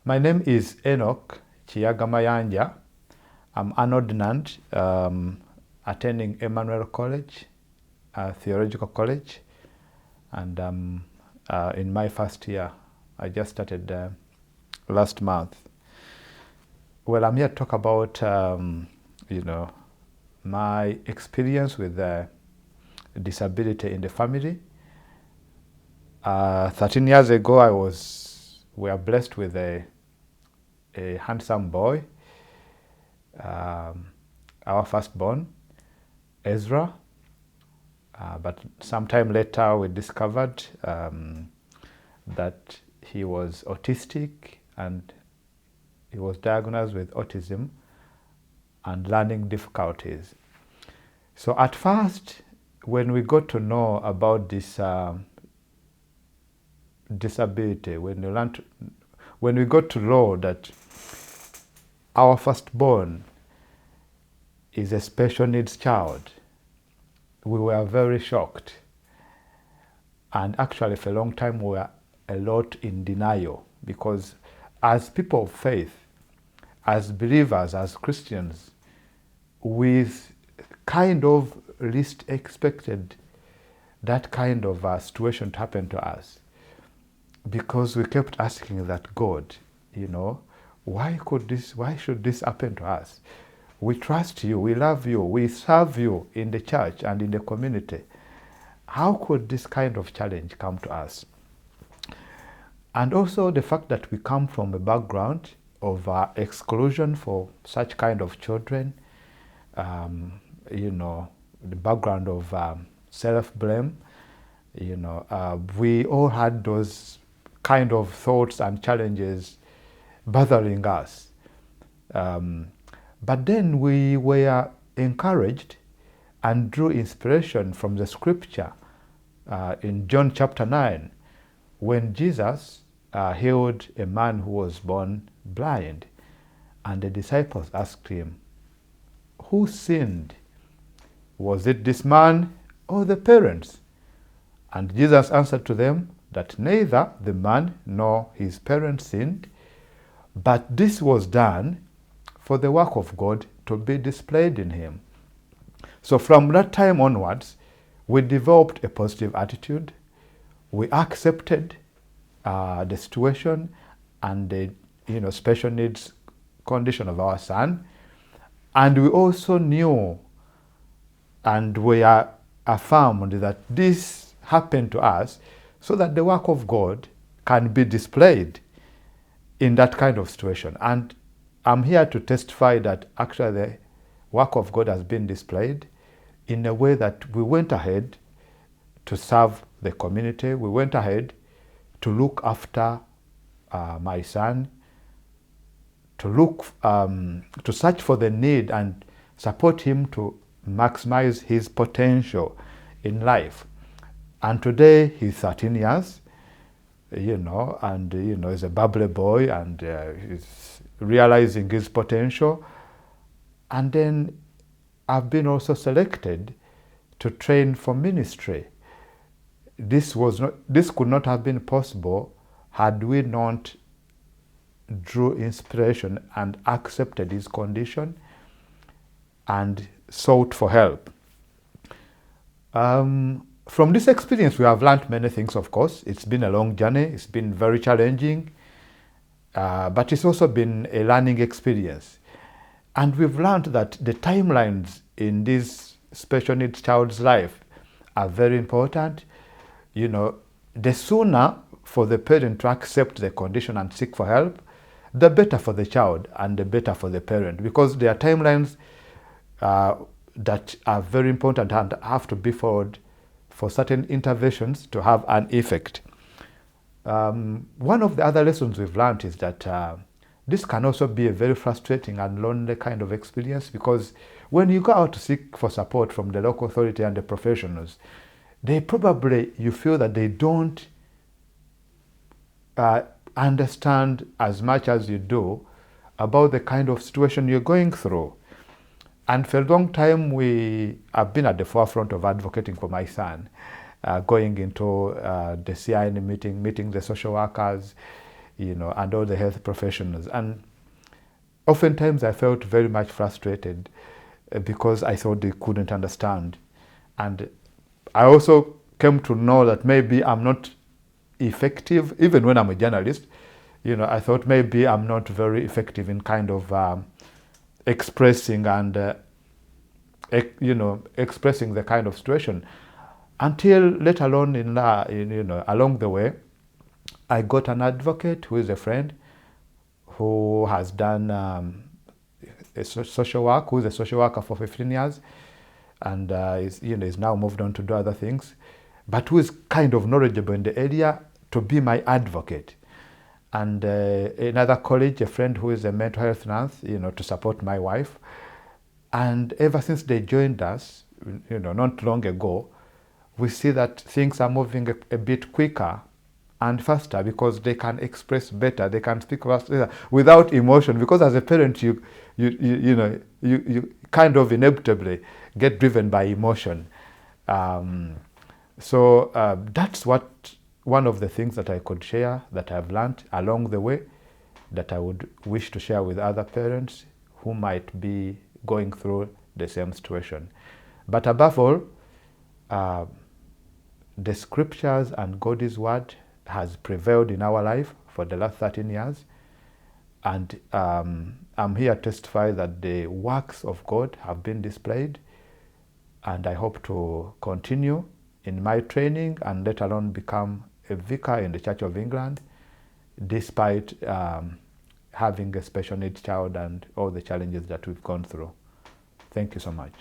My name is Enock Kiyaga. I'm an ordinand attending Emmanuel College, Theological College, and in my first year. I just started last month. Well, I'm here to talk about, my experience with disability in the family. 13 years ago, we were blessed with a handsome boy, our firstborn, Ezra. But sometime later, we discovered that he was autistic, and he was diagnosed with autism and learning difficulties. So at first, when we got to know about this disability, when we got to know that our firstborn is a special needs child, we were very shocked. And actually, for a long time, we were a lot in denial, because as people of faith, as believers, as Christians, we kind of least expected that kind of situation to happen to us, because we kept asking that God, why should this happen to us? We trust you, we love you, we serve you in the church and in the community. How could this kind of challenge come to us? And also the fact that we come from a background of exclusion for such kind of children, the background of self-blame, we all had those kind of thoughts and challenges bothering us. But then we were encouraged and drew inspiration from the scripture in John chapter 9, when Jesus healed a man who was born blind, and the disciples asked him, who sinned? Was it this man or the parents? And Jesus answered to them that neither the man nor his parents sinned, but this was done for the work of God to be displayed in him. So from that time onwards, we developed a positive attitude. We accepted the situation and the special needs condition of our son, and we also knew and we are affirmed that this happened to us so that the work of God can be displayed in that kind of situation. And I'm here to testify that actually the work of God has been displayed in a way that we went ahead to serve the community. We went ahead to look after my son, to search for the need and support him to maximize his potential in life. And today he's 13 years, and he's a bubbly boy, and he's realizing his potential. And then I've been also selected to train for ministry. This could not have been possible had we not drew inspiration and accepted his condition and sought for help. From this experience, we have learned many things, of course. It's been a long journey. It's been very challenging, but it's also been a learning experience. And we've learned that the timelines in this special needs child's life are very important. The sooner for the parent to accept the condition and seek for help, the better for the child and the better for the parent, because there are timelines that are very important and have to be followed for certain interventions to have an effect. One of the other lessons we've learned is that this can also be a very frustrating and lonely kind of experience, because when you go out to seek for support from the local authority and the professionals, you feel that they don't understand as much as you do about the kind of situation you're going through. And for a long time, we have been at the forefront of advocating for my son, going into the CIN meeting the social workers, and all the health professionals. And oftentimes I felt very much frustrated because I thought they couldn't understand. And I also came to know that maybe I'm not effective, even when I'm a journalist. I thought maybe I'm not very effective in kind of expressing and expressing the kind of situation, until later on along the way, I got an advocate who is a friend who has done social work, who is a social worker for 15 years, and is now moved on to do other things, but who is kind of knowledgeable in the area, to be my advocate. And another colleague, a friend who is a mental health nurse, to support my wife. And ever since they joined us, not long ago, we see that things are moving a bit quicker and faster, because they can express better, they can speak faster without emotion. Because as a parent, you kind of inevitably get driven by emotion. So that's one of the things that I could share, that I've learned along the way, that I would wish to share with other parents who might be going through the same situation. But above all, the scriptures and God's word has prevailed in our life for the last 13 years. And I'm here to testify that the works of God have been displayed. And I hope to continue in my training and later on become a vicar in the Church of England, despite having a special needs child and all the challenges that we've gone through. Thank you so much.